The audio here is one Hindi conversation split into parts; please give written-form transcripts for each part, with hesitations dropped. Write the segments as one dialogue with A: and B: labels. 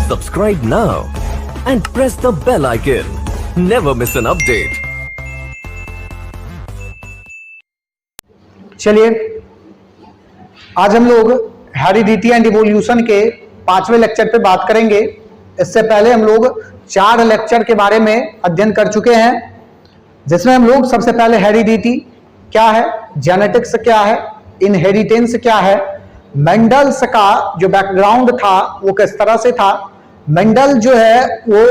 A: Subscribe now and press the bell icon. Never miss an update.
B: चलिए आज हम लोग हेरिडिटी एंड इवोल्यूशन के 5वें लेक्चर पे बात करेंगे। इससे पहले हम लोग 4 लेक्चर के बारे में अध्ययन कर चुके हैं, जिसमें हम लोग सबसे पहले हेरिडिटी क्या है, जेनेटिक्स क्या है, इनहेरिटेंस क्या है, मेंडल्स का जो बैकग्राउंड था वो किस तरह से था, मेंडल जो है वो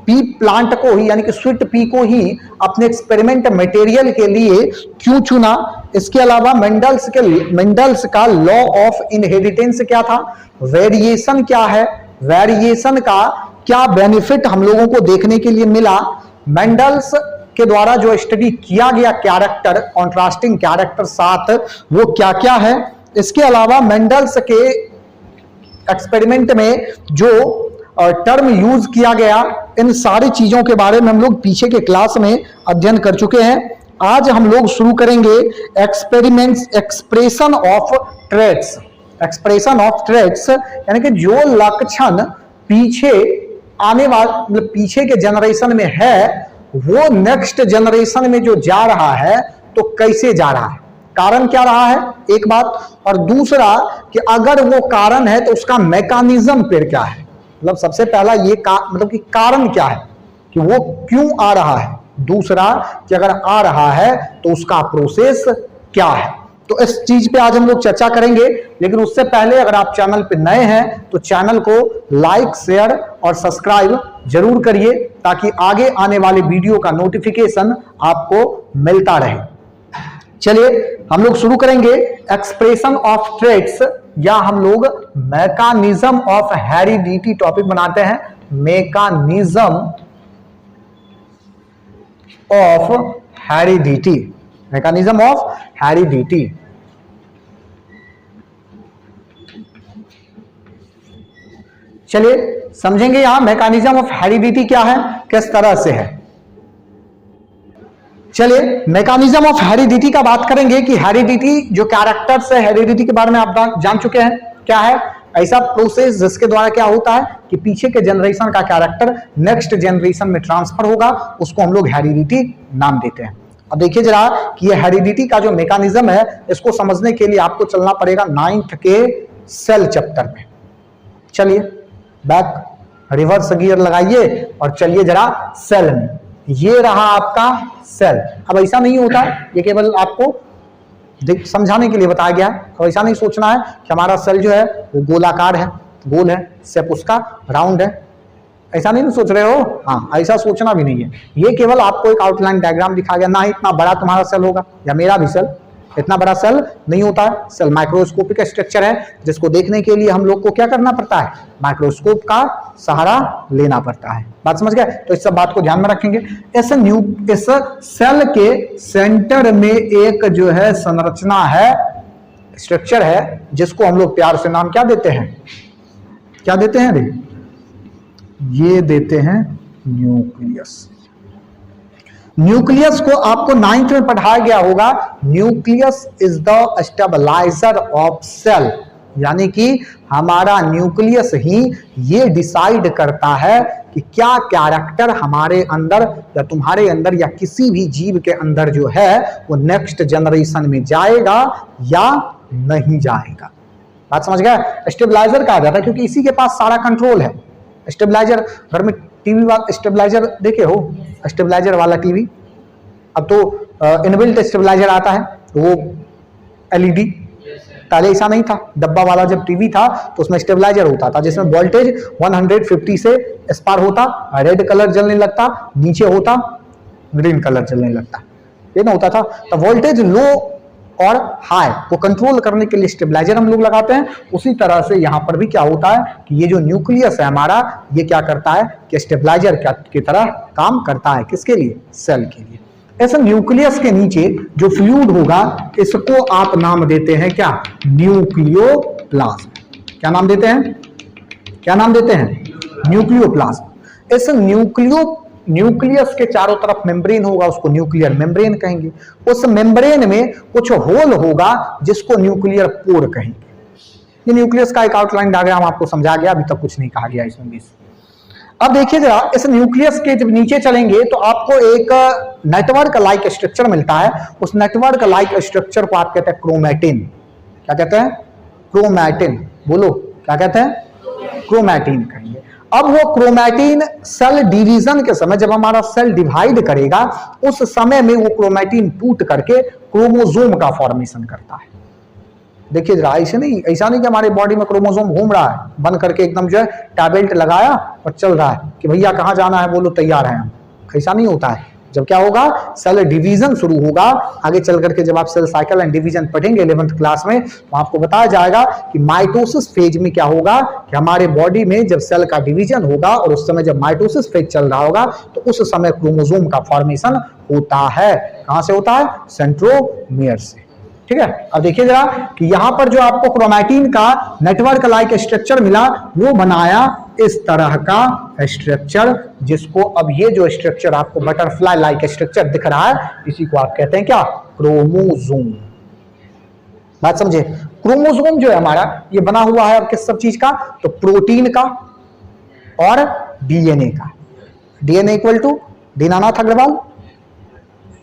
B: पी प्लांट को ही यानी कि स्वीट पी को ही अपने एक्सपेरिमेंट मटेरियल के लिए क्यों चुना। इसके अलावा मेंडल्स का लॉ ऑफ इनहेरिटेंस क्या था, वेरिएशन क्या है, वेरिएशन का क्या बेनिफिट हम लोगों को देखने के लिए मिला, मेंडल्स के द्वारा जो स्टडी किया गया कैरेक्टर, कॉन्ट्रास्टिंग कैरेक्टर 7 वो क्या क्या है। इसके अलावा मेंडल्स के एक्सपेरिमेंट में जो टर्म यूज किया गया, इन सारी चीजों के बारे में हम लोग पीछे के क्लास में अध्ययन कर चुके हैं। आज हम लोग शुरू करेंगे expression of traits. Expression of traits यानी कि जो लक्षण पीछे आने वाले मतलब पीछे के जनरेशन में है वो नेक्स्ट जनरेशन में जो जा रहा है तो कैसे जा रहा है, कारण क्या रहा है एक बात, और दूसरा कि अगर वो कारण है तो उसका मैकेनिज्म फिर क्या है। मतलब सबसे पहला ये मतलब कि कारण क्या है कि वो क्यों आ रहा है, दूसरा कि अगर आ रहा है तो उसका प्रोसेस क्या है। तो इस चीज पे आज हम लोग चर्चा करेंगे, लेकिन उससे पहले अगर आप चैनल पे नए हैं तो चैनल को लाइक, शेयर और सब्सक्राइब जरूर करिए ताकि आगे आने वाले वीडियो का नोटिफिकेशन आपको मिलता रहे। चलिए हम लोग शुरू करेंगे एक्सप्रेशन ऑफ ट्रेट्स, या हम लोग मैकेनिज्म ऑफ हेरिडिटी टॉपिक बनाते हैं, mechanism of heredity, mechanism of heredity. चलिए समझेंगे यहां मैकेनिज्म ऑफ हेरिडिटी क्या है, किस तरह से है। चलिए मैकेनिज्म ऑफ हेरिडिटी का बात करेंगे कि हेरिडिटी जो कैरेक्टर्स है, हेरिडिटी के बारे में आप जान चुके हैं क्या है, ऐसा प्रोसेस जिसके द्वारा क्या होता है कि पीछे के जनरेशन का कैरेक्टर नेक्स्ट जनरेशन में ट्रांसफर होगा, उसको हम लोग हेरिडिटी नाम देते हैं। अब देखिए जरा कि ये हेरिडिटी का जो मैकेनिज्म है इसको समझने के लिए आपको चलना पड़ेगा 9th के सेल चैप्टर में। चलिए बैक रिवर्स गियर लगाइए और चलिए जरा सेल में। ये रहा आपका सेल। अब ऐसा नहीं होता, ये केवल आपको समझाने के लिए बताया गया है। अब ऐसा नहीं सोचना है कि हमारा सेल जो है वो गोलाकार है, गोल है, शेप उसका राउंड है, ऐसा नहीं सोच रहे हो। हाँ, ऐसा सोचना भी नहीं है। ये केवल आपको एक आउटलाइन डायग्राम दिखा गया, ना इतना बड़ा तुम्हारा सेल होगा या मेरा भी सेल इतना बड़ा सेल नहीं होता है। सेल माइक्रोस्कोपिक स्ट्रक्चर है जिसको देखने के लिए हम लोग को क्या करना पड़ता है, माइक्रोस्कोप का सहारा लेना पड़ता है। बात समझ गए? तो इस सब बात को ध्यान में रखेंगे। इस सेल के सेंटर में एक जो है संरचना है, स्ट्रक्चर है, जिसको हम लोग प्यार से नाम क्या देते हैं, क्या देते हैं रे, ये देते हैं न्यूक्लियस। न्यूक्लियस को आपको 9th में पढ़ाया गया होगा। Nucleus is the stabiliser of cell, यानी कि हमारा न्यूक्लियस ही ये डिसाइड करता है कि क्या कैरेक्टर हमारे अंदर या तुम्हारे अंदर या किसी भी जीव के अंदर जो है वो नेक्स्ट जनरेशन में जाएगा या नहीं जाएगा। बात समझ गए? स्टेबलाइजर कहा जाता है क्योंकि इसी के पास सारा कंट्रोल है। स्टेबलाइजर, घर में टीवी वाला स्टेबलाइजर देखे हो, स्टेबलाइजर वाला टीवी, अब तो इनबिल्ट स्टेबलाइजर आता है, वो एलईडी, पहले ऐसा नहीं था। डब्बा वाला जब टीवी था तो उसमें स्टेबलाइजर होता था जिसमें वोल्टेज 150 से स्पार होता, रेड कलर जलने लगता, नीचे होता ग्रीन कलर जलने लगता, ये ना होता था। तो वोल्टेज लो और हाई को कंट्रोल करने के लिए स्टेबलाइजर हम लोग लगाते हैं। उसी तरह से यहां पर भी क्या होता है कि ये जो न्यूक्लियस है हमारा, ये क्या करता है कि स्टेबलाइजर की तरह काम करता है। किसके लिए? सेल के लिए। ऐसे न्यूक्लियस के नीचे जो फ्लूइड होगा इसको आप नाम देते हैं क्या, न्यूक्लियोप्लाज्म। क्या नाम देते हैं, क्या नाम देते हैं, न्यूक्लियोप्लाज्म। इस न्यूक्लियस के चारों तरफ मेम्ब्रेन होगा, उसको न्यूक्लियर मेम्ब्रेन कहेंगे। उस मेम्ब्रेन में कुछ होल होगा जिसको न्यूक्लियर पोर कहेंगे। ये न्यूक्लियस का एक आउटलाइन डायग्राम आपको समझा गया, अभी तक कुछ नहीं कहा गया इसमें भी। अब देखिए जरा, इस न्यूक्लियस के जब नीचे चलेंगे तो आपको एक नेटवर्क लाइक स्ट्रक्चर मिलता है। उस नेटवर्क लाइक स्ट्रक्चर को आप कहते हैं क्रोमैटिन। क्या कहते हैं? क्रोमैटिन। बोलो क्या कहते हैं? क्रोमैटिन कहेंगे। अब वो क्रोमैटिन सेल डिवीजन के समय, जब हमारा सेल डिवाइड करेगा, उस समय में वो क्रोमैटिन टूट करके क्रोमोसोम का फॉर्मेशन करता है। देखिए जरा, ऐसा नहीं कि हमारे बॉडी में क्रोमोसोम घूम रहा है बंद करके एकदम जो है टैबलेट लगाया और चल रहा है कि भैया कहाँ जाना है बोलो तैयार है हम। ऐसा नहीं होता है। जब क्या होगा, सेल डिवीजन शुरू होगा, आगे चल करके जब आप सेल साइकिल एंड डिवीजन पढ़ेंगे 11th क्लास में, तो आपको बताया जाएगा कि माइटोसिस फेज में क्या होगा कि हमारे बॉडी में जब सेल का डिवीजन होगा और उस समय जब माइटोसिस फेज चल रहा होगा तो उस समय क्रोमोसोम का फॉर्मेशन होता है। कहां से होता है? सेंट्रोमियर से। ठीक है। अब देखिए जरा कि यहां पर जो आपको क्रोमैटिन का नेटवर्क लाइक स्ट्रक्चर मिला, वो बनाया इस तरह का स्ट्रक्चर, जिसको अब ये जो स्ट्रक्चर आपको बटरफ्लाई लाइक स्ट्रक्चर दिख रहा है, इसी को आप कहते हैं क्या? क्रोमोसोम। बात समझे? क्रोमोसोम जो है हमारा, ये बना हुआ है अब किस सब चीज का? तो प्रोटीन का और डीएनए का। DNA equal to Dinanath Agrawal.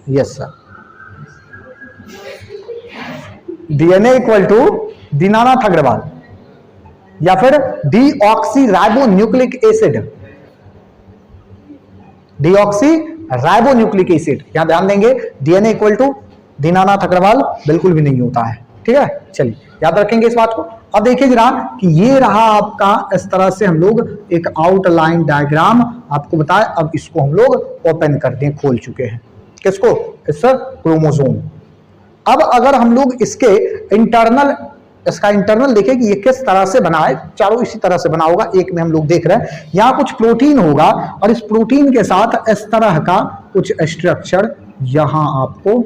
B: Yes sir. DNA equal to Dinanath Agrawal या फिर deoxyribonucleic acid. Deoxyribonucleic acid, यहां ध्यान देंगे, DNA equal to Dinanath Agrawal बिल्कुल भी नहीं होता है। ठीक है, चलिए याद रखेंगे इस बात को। अब देखिए जरा कि ये रहा आपका, इस तरह से हम लोग एक आउटलाइन डायग्राम आपको बताए। अब इसको हम लोग ओपन कर दें, खोल चुके हैं। किसको? इस क्रोमोसोम। अब अगर हम लोग इसके इसका इंटरनल देखें कि ये किस तरह से बना है, चारों इसी तरह से बना होगा। एक में हम लोग देख रहे हैं यहां कुछ प्रोटीन होगा और इस प्रोटीन के साथ इस तरह का कुछ स्ट्रक्चर यहां आपको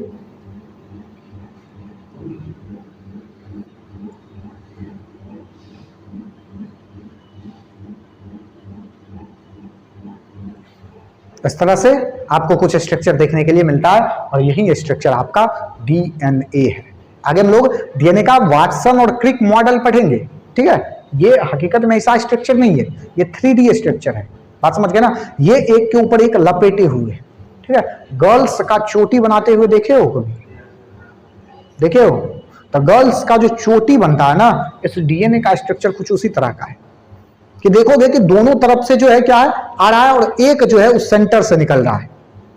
B: इस तरह से आपको कुछ स्ट्रक्चर देखने के लिए मिलता है और यही स्ट्रक्चर आपका डीएनए है। आगे हम लोग डीएनए का वाटसन और क्रिक मॉडल पढ़ेंगे। ठीक है, ये हकीकत में ऐसा स्ट्रक्चर नहीं है, ये 3D स्ट्रक्चर है। बात समझ गए ना? ये एक के ऊपर एक लपेटे हुए। ठीक है, गर्ल्स का चोटी बनाते हुए देखे हो कभी? देखे हो? तो गर्ल्स का जो चोटी बनता है ना, इस डीएनए का स्ट्रक्चर कुछ उसी तरह का है कि देखोगे कि दोनों तरफ से जो है क्या है, आ रहा है और एक जो है उस सेंटर से निकल रहा है।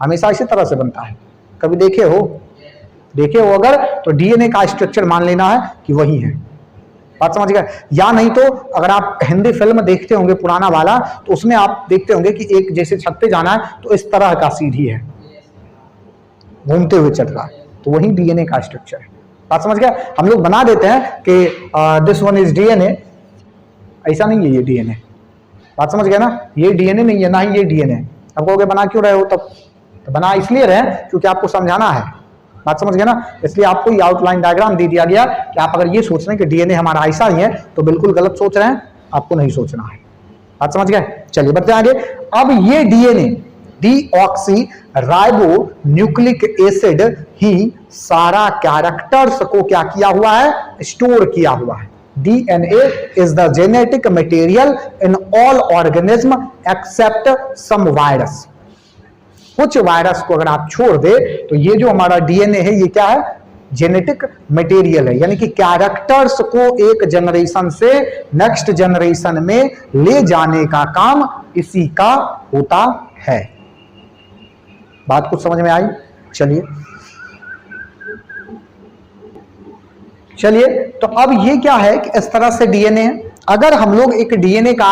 B: हमेशा इसी तरह से बनता है। कभी देखे हो? देखे हो अगर तो डीएनए का स्ट्रक्चर मान लेना है कि वही है। बात समझ गए? या नहीं तो अगर आप हिंदी फिल्म देखते होंगे पुराना वाला, तो उसमें आप देखते होंगे कि एक जैसे छत पे जाना है तो इस तरह का सीढ़ी है, घूमते हुए चल रहा है, तो वही डीएनए का स्ट्रक्चर है। बात समझ गया? हम लोग बना देते हैं कि दिस वन इज डीएनए, ऐसा नहीं है ये डीएनए। बात समझ गए ना? ये डीएनए नहीं है, ना ही ये डीएनए। अब कहोगे बना क्यों रहे हो? तब तो बना इसलिए रहे क्योंकि आपको समझाना है। बात समझ गए ना? इसलिए आपको ये आउटलाइन डायग्राम दे दिया गया कि आप अगर ये सोच रहे हैं कि डीएनए हमारा ऐसा ही है तो बिल्कुल गलत सोच रहे हैं, आपको नहीं सोचना है। बात समझ गए? चलिए बढ़ते हैं आगे। अब ये DNA deoxyribonucleic acid ही सारा कैरेक्टर्स को क्या किया हुआ है? स्टोर किया हुआ है। DNA is the genetic material in all organism except some virus। कुछ वायरस को अगर आप छोड़ दे तो ये जो हमारा डीएनए है ये क्या है? जेनेटिक मटेरियल है, यानी कि कैरेक्टर्स को एक जनरेशन से नेक्स्ट जनरेशन में ले जाने का काम इसी का होता है। बात कुछ समझ में आई? चलिए तो अब ये क्या है कि इस तरह से डीएनए है। अगर हम लोग एक डीएनए का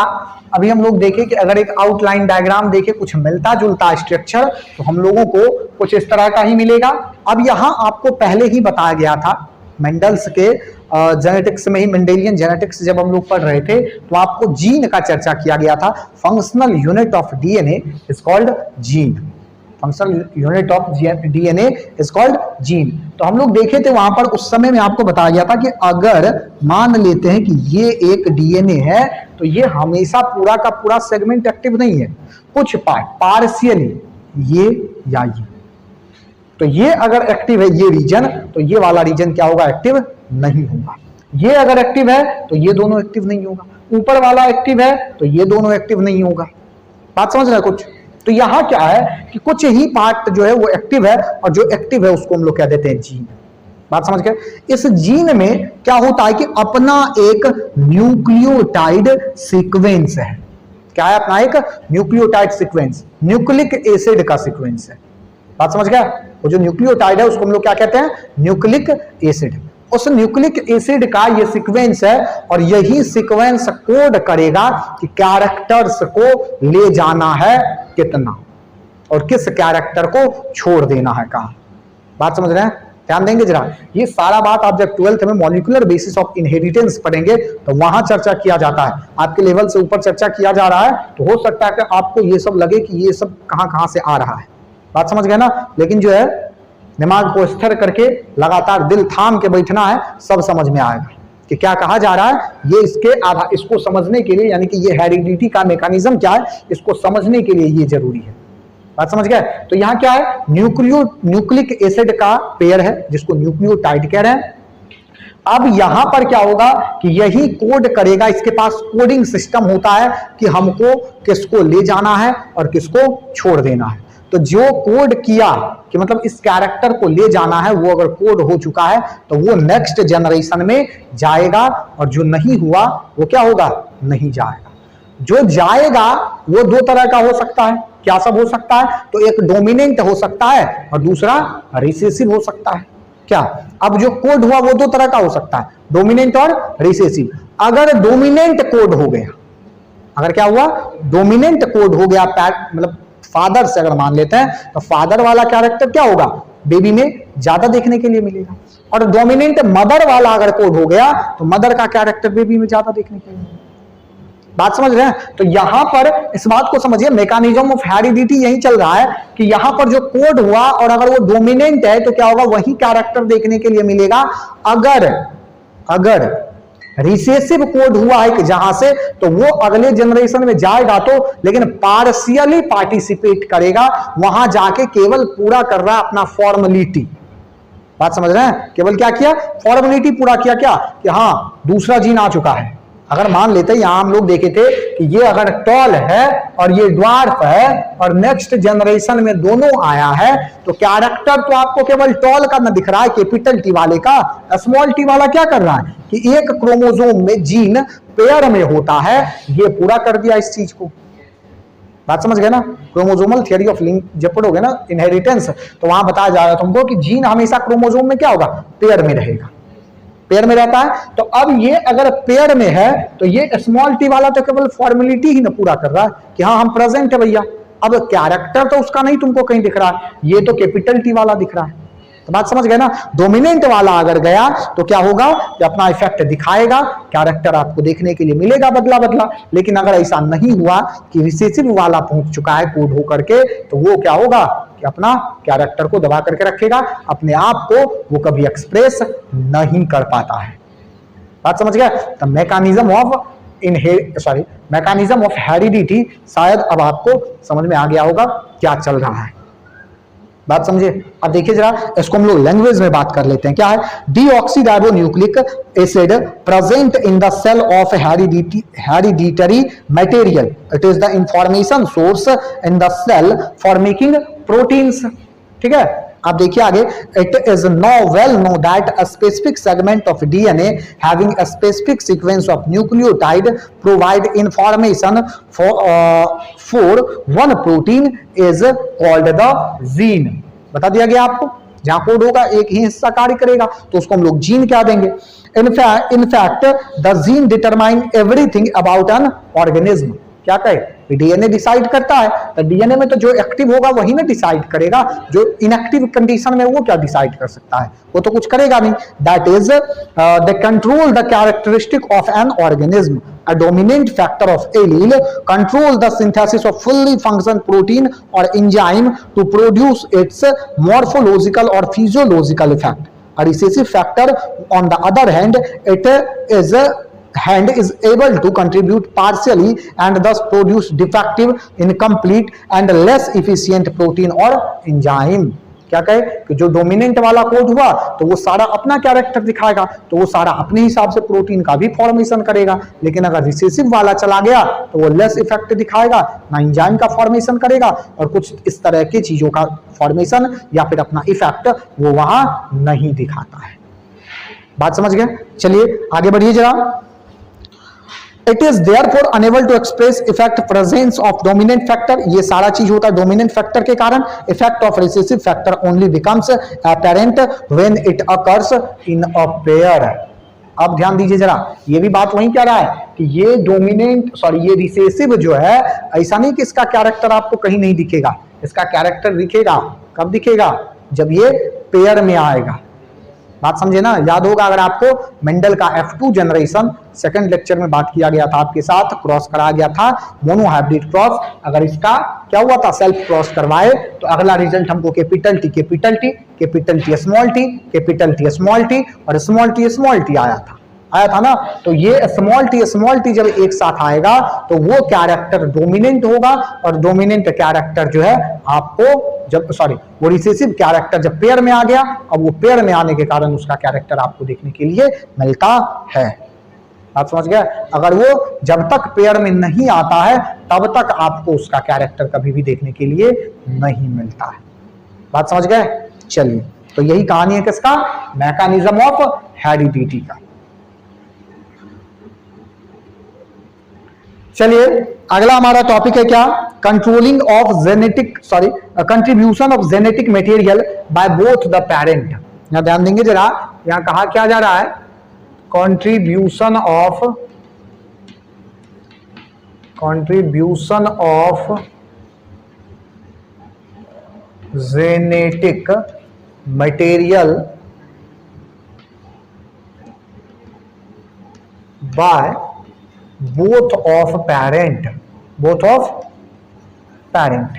B: अभी हम लोग देखें कि अगर एक आउटलाइन डायग्राम देखें, कुछ मिलता जुलता स्ट्रक्चर, तो हम लोगों को कुछ इस तरह का ही मिलेगा। अब यहां आपको पहले ही बताया गया था मेंडल्स के जेनेटिक्स में ही, मेंडेलियन जेनेटिक्स जब हम लोग पढ़ रहे थे तो आपको जीन का चर्चा किया गया था। Functional unit of DNA is called gene. Functional unit of DNA is called gene. तो हम लोग देखे थे वहां पर, उस समय में आपको बताया गया था कि अगर मान लेते हैं कि ये एक डीएनए है तो ये हमेशा पूरा का पूरा सेगमेंट एक्टिव नहीं है, कुछ पार्ट पार्शियली, ये या ये। तो ये अगर एक्टिव है ये रीजन, तो ये वाला रीजन क्या होगा? एक्टिव नहीं होगा। ये अगर एक्टिव है तो ये दोनों एक्टिव नहीं होगा, ऊपर वाला एक्टिव है तो ये दोनों एक्टिव नहीं होगा। बात समझ रहे कुछ? तो यहां क्या है कि कुछ ही पार्ट जो है वो एक्टिव है और जो एक्टिव है उसको हम लोग कह देते हैं जीन। बात समझ गए? इस जीन में क्या होता है कि अपना एक न्यूक्लियोटाइड सीक्वेंस है। क्या है? अपना एक न्यूक्लियोटाइड सीक्वेंस, न्यूक्लिक एसिड का सीक्वेंस है। बात समझ गया? वो जो न्यूक्लियोटाइड है उसको हम लोग क्या कहते हैं? Nucleic acid. उस न्यूक्लिक एसिड का ये सीक्वेंस है और यही सीक्वेंस कोड करेगा कि कैरेक्टर्स को ले जाना है कितना और किस कैरेक्टर को छोड़ देना है कहां। बात समझ रहे हैं? ध्यान देंगे जरा। ये सारा बात आप जब 12th में मॉलिक्यूलर बेसिस ऑफ इनहेरिटेंस पढ़ेंगे तो वहां चर्चा किया जाता है। आपके लेवल से ऊपर चर्चा किया जा रहा है तो हो सकता है कि आपको ये सब लगे कि ये सब कहां कहां से आ रहा है। बात समझ गए ना? लेकिन जो है दिमाग को स्थिर करके लगातार दिल थाम के बैठना है, सब समझ में आएगा कि क्या कहा जा रहा है। ये इसको समझने के लिए, यानी कि ये हेरिडिटी का मैकेनिज्म क्या है, इसको समझने के लिए ये जरूरी है। बात समझ गए? तो यहां क्या है? न्यूक्लिक एसिड का पेयर है जिसको न्यूक्लियोटाइड कह रहे हैं। अब यहां पर क्या होगा कि यही कोड करेगा, इसके पास कोडिंग सिस्टम होता है कि हमको किसको ले जाना है और किसको छोड़ देना है। तो जो कोड किया कि मतलब इस कैरेक्टर को ले जाना है, वो अगर कोड हो चुका है तो वो नेक्स्ट जनरेशन में जाएगा और जो नहीं हुआ वो क्या होगा? नहीं जाएगा। जो जाएगा वो दो तरह का हो सकता है। क्या सब हो सकता है? तो एक डोमिनेंट हो सकता है और दूसरा रिसेसिव हो सकता है। क्या? अब जो कोड हुआ वो दो तरह का हो सकता है, डोमिनेंट और रिसेसिव। अगर डोमिनेंट कोड हो गया, अगर क्या हुआ? डोमिनेंट कोड हो गया, मतलब फादर से अगर मान लेते हैं तो फादर वाला कैरेक्टर क्या होगा? बेबी में ज्यादा देखने के लिए मिलेगा। और डोमिनेंट मदर वाला अगर कोड हो गया तो मदर का कैरेक्टर बेबी में ज्यादा देखने के लिए मिलेगा। बात समझ रहे हैं? तो यहां पर इस बात को समझिए, मैकेनिज्म ऑफ हेरिडिटी यही चल रहा है कि यहां पर जो कोड हुआ और अगर वो डोमिनेंट है तो क्या होगा? वही कैरेक्टर देखने के लिए मिलेगा। अगर रिसेसिव कोड हुआ है कि जहां से, तो वो अगले जनरेशन में जाएगा तो लेकिन पार्शियली पार्टिसिपेट करेगा, वहां जाके केवल पूरा कर रहा है अपना फॉर्मेलिटी। बात समझ रहे हैं? केवल क्या किया? फॉर्मेलिटी पूरा किया। क्या कि हाँ दूसरा जीन आ चुका है। अगर मान लेते हैं यहां हम लोग देखे थे कि ये अगर टॉल है और ये ड्वार्फ है और नेक्स्ट जनरेशन में दोनों आया है तो कैरेक्टर तो आपको केवल टॉल का ना दिख रहा है, कैपिटल टी वाले का। स्मॉल टी वाला क्या कर रहा है कि एक क्रोमोसोम में जीन पेयर में होता है, ये पूरा कर दिया इस चीज को। बात समझ गए ना? क्रोमोसोमल थियरी ऑफ लिंक जब पढ़ोगे ना इनहेरिटेंस तो वहां बताया जा रहा है तुमको कि जीन हमेशा क्रोमोसोम में क्या होगा? पेयर में रहेगा, पेयर में रहता है। तो अब ये अगर पेयर में है तो ये स्मॉल टी वाला तो केवल फॉर्मेलिटी ही ना पूरा कर रहा है कि हाँ हम प्रेजेंट है भैया। अब कैरेक्टर तो उसका नहीं तुमको कहीं दिख रहा है, ये तो कैपिटल टी वाला दिख रहा है। तो बात समझ गए ना? डोमिनेंट वाला अगर गया तो क्या होगा कि अपना इफेक्ट दिखाएगा, कैरेक्टर आपको देखने के लिए मिलेगा बदला बदला। लेकिन अगर ऐसा नहीं हुआ कि रिसेसिव वाला पहुंच चुका है कोड हो करके, तो वो क्या होगा कि अपना कैरेक्टर को दबा करके रखेगा, अपने आप को वो कभी एक्सप्रेस नहीं कर पाता है। बात समझ गया? तो मैकेनिज्म ऑफ हेरिडिटी शायद अब आपको समझ में आ गया होगा क्या चल रहा है। बात समझे? अब देखिए जरा, इसको हम लोग लैंग्वेज में बात कर लेते हैं। क्या है? Deoxyribonucleic acid present in the cell of hereditary material. It is the information source in the cell for making proteins. ठीक है? आप देखिए आगे, it is know well know that a specific segment of DNA having a specific sequence of nucleotide provide information for one protein is called the gene. बता दिया गया आपको, जहां कोड होगा एक ही हिस्सा कार्य करेगा तो उसको हम लोग जीन क्या देंगे। In fact the gene determine everything about an organism. क्या कहे? डीएनए डिसाइड करता है, तो डीएनए में तो जो एक्टिव होगा वही ना डिसाइड करेगा, जो इनएक्टिव कंडीशन में वो क्या डिसाइड कर सकता है? वो तो कुछ करेगा नहीं। That is the control the characteristic of an organism. A dominant factor of allele control the synthesis of fully functional protein or enzyme to produce its morphological or physiological effect. A recessive factor, on the other hand, is able to contribute partially and thus produce defective, incomplete and less efficient protein or enzyme. क्या कहे कि जो डोमिनेंट वाला कोड हुआ तो वो सारा अपना कैरेक्टर दिखाएगा, तो वो सारा अपने हिसाब से प्रोटीन का भी फॉर्मेशन करेगा। लेकिन अगर रिसेसिव वाला चला गया तो वो लेस इफेक्ट दिखाएगा, ना एंजाइम का फॉर्मेशन करेगा और कुछ इस तरह की चीजों का फॉर्मेशन या फिर अपना इफेक्ट वो वहां नहीं दिखाता है। बात समझ गए? चलिए आगे बढ़िए जरा। It is therefore unable to express effect presence of dominant factor, ये सारा चीज होता है डोमिनेंट फैक्टर के कारण। Effect of recessive factor only becomes apparent when it occurs in a pair। अब ध्यान दीजिए जरा, ये भी बात वही कह रहा है कि ये ये रिसेसिव जो है, ऐसा नहीं कि इसका कैरेक्टर आपको कहीं नहीं दिखेगा, इसका कैरेक्टर दिखेगा। कब दिखेगा? जब ये पेयर में आएगा। बात समझे ना? याद होगा अगर आपको मेंडल का F2 जनरेशन सेकंड लेक्चर में बात किया गया था, आपके साथ क्रॉस कराया गया था मोनोहाइब्रिड क्रॉस। अगर इसका क्या हुआ था, सेल्फ क्रॉस करवाए तो अगला रिजल्ट हमको capital T capital T, capital T small T, capital T small T और स्मॉल टी आया था ना। तो ये स्मॉल टी जब एक साथ आएगा तो वो कैरेक्टर डोमिनेंट होगा, और डोमिनेंट कैरेक्टर जो है आपको जब वो रिसेसिव कैरेक्टर जब पेयर में आ गया, अब वो पेयर में आने के कारण उसका कैरेक्टर आपको देखने के लिए मिलता है। आप समझ गए? अगर वो जब तक पेयर में नहीं आता है तब तक आपको उसका कैरेक्टर कभी भी देखने के लिए नहीं मिलता है। बात समझ गए? चलिए, तो यही कहानी है किसका, मैकेनिज्म ऑफ हेरिडिटी का। चलिए अगला हमारा टॉपिक है क्या, controlling of contribution of genetic material by both the parent. यहां ध्यान देंगे जरा, यहां कहा क्या जा रहा है, contribution of genetic material by both of parent.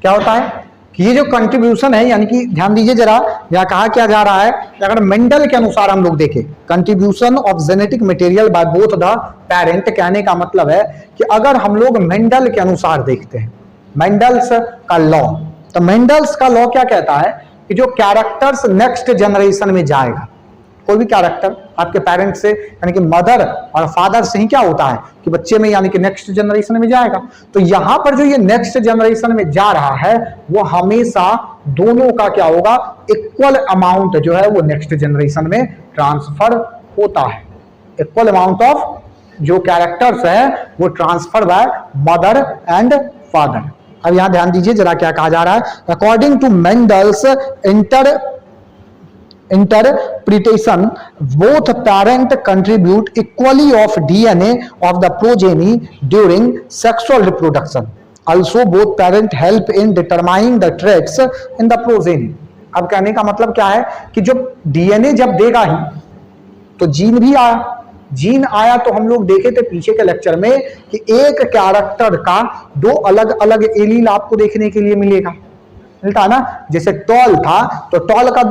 B: क्या होता है कि ये जो कंट्रीब्यूशन है, यानी कि ध्यान दीजिए जरा, यहां कहा क्या जा रहा है, अगर मेंडल के अनुसार हम लोग देखें, contribution of genetic material by both the parent, कहने का मतलब है कि अगर हम लोग मेंडल के अनुसार देखते हैं, मेंडल्स का लॉ, तो मेंडल्स का लॉ क्या कहता है कि जो कैरेक्टर्स नेक्स्ट जनरेशन में जाएगा, कोई भी कैरेक्टर आपके पेरेंट्स से यानी कि मदर और फादर से ही क्या होता है कि बच्चे में यानी कि नेक्स्ट जनरेशन में जाएगा। तो यहां पर जो ये नेक्स्ट जनरेशन में जा रहा है वो हमेशा दोनों का क्या होगा, इक्वल अमाउंट जो है वो नेक्स्ट जनरेशन में ट्रांसफर होता है। इक्वल अमाउंट ऑफ जो कैरेक्टर्स है वो transfer by mother and father. अब यहां ध्यान दीजिए जरा क्या कहा जा रहा है, according to Mendel's interpretation, both parent contribute equally of DNA of the progeny during sexual reproduction. Also, both parent help in determining the traits in the progeny. अब कहने का मतलब क्या है कि जो DNA जब देगा ही तो जीन भी आया, जीन आया तो हम लोग देखे थे पीछे के लेक्चर में कि एक कैरेक्टर का दो अलग अलग एलील आपको देखने के लिए मिलता है ना। जैसे टॉल था तो टॉल का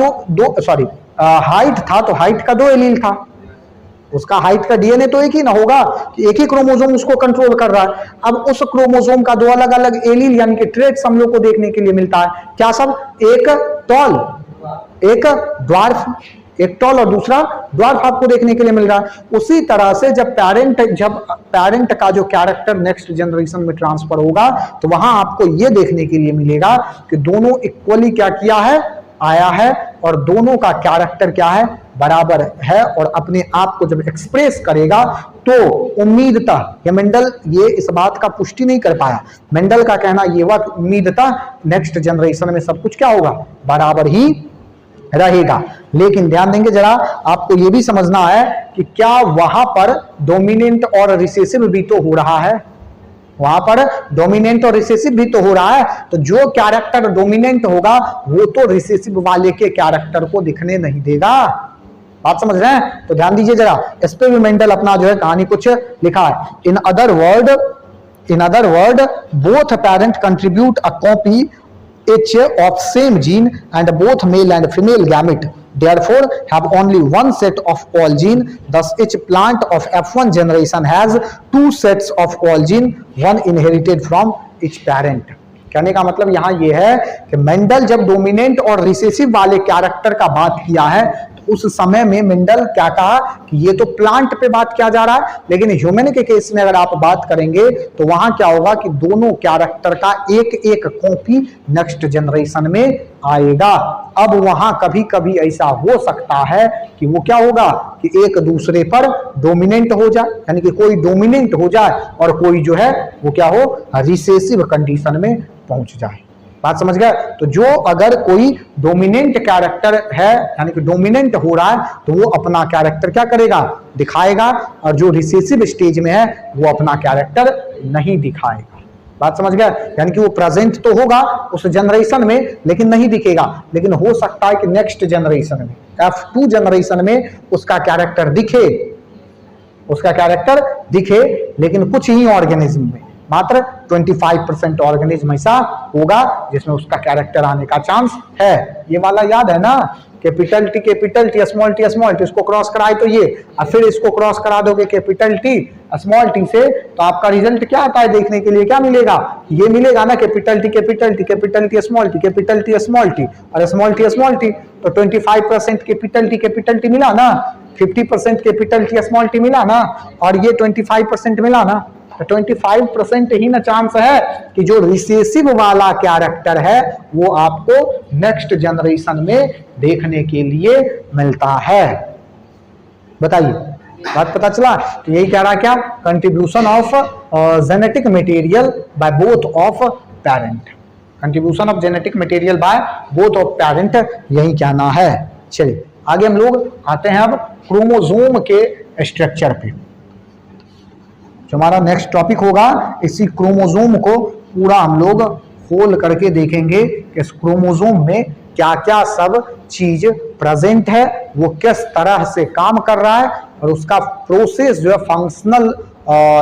B: हाइट था तो हाइट का दो एलील था, उसका हाइट का डीएनए तो एक ही ना होगा, एक ही क्रोमोसोम उसको कंट्रोल कर रहा है। अब उस क्रोमोसोम का दो अलग अलग एलील यानी कि ट्रेट्स हम लोग को देखने के लिए मिलता है। क्या सब, एक टॉल एक ड्वार्फ, एक टॉल और दूसरा ड्वार्फ आपको देखने के लिए मिल रहा है। उसी तरह से जब पेरेंट का जो कैरेक्टर नेक्स्ट जनरेशन में ट्रांसफर होगा तो वहां आपको यह देखने के लिए मिलेगा कि दोनों इक्वली क्या किया है, आया है, और दोनों का कैरेक्टर क्या है, बराबर है। और अपने आप को जब एक्सप्रेस करेगा तो उम्मीदतः, ये मेंडल ये इस बात का पुष्टि नहीं कर पाया, मेंडल का कहना ये हुआ कि उम्मीदतः नेक्स्ट जनरेशन में सब कुछ क्या होगा, बराबर ही रहेगा। लेकिन ध्यान देंगे जरा, आपको यह भी समझना है कि क्या वहां पर डोमिनेंट और रिसेसिव भी तो हो रहा है, वहां पर डोमिनेंट और रिसेसिव भी तो हो रहा है। तो जो कैरेक्टर डोमिनेंट होगा वो तो रिसेसिव वाले के कैरेक्टर को दिखने नहीं देगा। बात समझ रहे हैं? तो ध्यान दीजिए जरा, इस पे भी मेंडल अपना जो है कहानी कुछ लिखा है। In other word both parent contribute a copy each of same gene and both male and female gamete therefore have only one set of all gene. Thus each plant of F1 generation has two sets of all gene, one inherited from each parent. कहने का मतलब यहां ये है कि मेंडल जब डोमिनेंट और रिसेसिव वाले कैरेक्टर का बात किया है तो उस समय में मेंडल क्या कहा कि ये तो प्लांट पे बात किया जा रहा है, लेकिन ह्यूमन के केस में अगर आप बात करेंगे तो वहां क्या होगा कि दोनों कैरेक्टर का एक एक कॉपी नेक्स्ट जनरेशन में आएगा। अब वहां कभी कभी ऐसा हो सकता है कि वो क्या होगा कि एक दूसरे पर डोमिनेंट हो जाए, यानी कि कोई डोमिनेंट हो जाए और कोई जो है वो क्या हो रिसेसिव कंडीशन में पहुंच जाए। बात समझ गए? तो जो अगर कोई डोमिनेंट कैरेक्टर है यानी कि डोमिनेंट हो रहा है तो वो अपना कैरेक्टर क्या करेगा दिखाएगा, और जो रिसेसिव स्टेज में है वो अपना कैरेक्टर नहीं दिखाएगा। बात समझ गए? यानी कि वो प्रेजेंट तो होगा उस जनरेशन में लेकिन नहीं दिखेगा, लेकिन हो सकता है कि नेक्स्ट जनरेशन में F2 जनरेशन में उसका कैरेक्टर दिखे, लेकिन कुछ ही ऑर्गेनिज्म में मात्र 25% ऑर्गेनिज्म ऐसा होगा जिसमें उसका कैरेक्टर आने का चांस है। ये वाला याद है ना, कैपिटल टी स्मॉल टी इसको क्रॉस कराए तो ये, और फिर इसको क्रॉस करा दोगे कैपिटल टी स्मॉल टी से, तो आपका रिजल्ट क्या आता है देखने के लिए क्या मिलेगा, ये मिलेगा ना कैपिटल टी स्मॉल टी और स्मॉल टी, तो 25% कैपिटल टी मिला ना, 50% कैपिटल टी स्मॉल टी मिला ना, और ये 25% मिला ना, तो 25% ही ना चांस है कि जो रिसेसिव वाला कैरेक्टर है वो आपको नेक्स्ट जनरेशन में देखने के लिए मिलता है। बताइए, बात पता चला? तो यही कह रहा क्या, contribution of genetic material by both of parent, contribution of genetic material by both of parent, यही कहना है। चलिए आगे हम लोग आते हैं अब क्रोमोसोम के स्ट्रक्चर पे। जो हमारा नेक्स्ट टॉपिक होगा, इसी क्रोमोसोम को पूरा हम लोग खोल करके देखेंगे कि इस क्रोमोसोम में क्या क्या सब चीज प्रेजेंट है, वो किस तरह से काम कर रहा है, और उसका प्रोसेस जो है फंक्शनल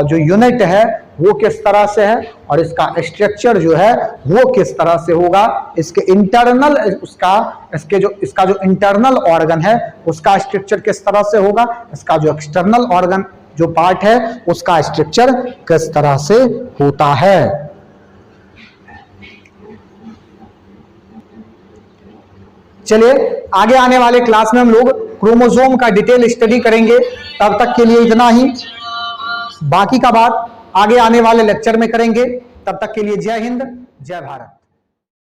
B: जो यूनिट है वो किस तरह से है, और इसका स्ट्रक्चर जो है वो किस तरह से होगा, इसके इंटरनल इसका जो इंटरनल ऑर्गन है उसका स्ट्रक्चर किस तरह से होगा, इसका जो एक्सटर्नल ऑर्गन जो पार्ट है उसका स्ट्रक्चर किस तरह से होता है। चलिए आगे आने वाले क्लास में हम लोग क्रोमोसोम का डिटेल स्टडी करेंगे। तब तक के लिए इतना ही, बाकी का बात आगे आने वाले लेक्चर में करेंगे। तब तक के लिए जय हिंद, जय भारत।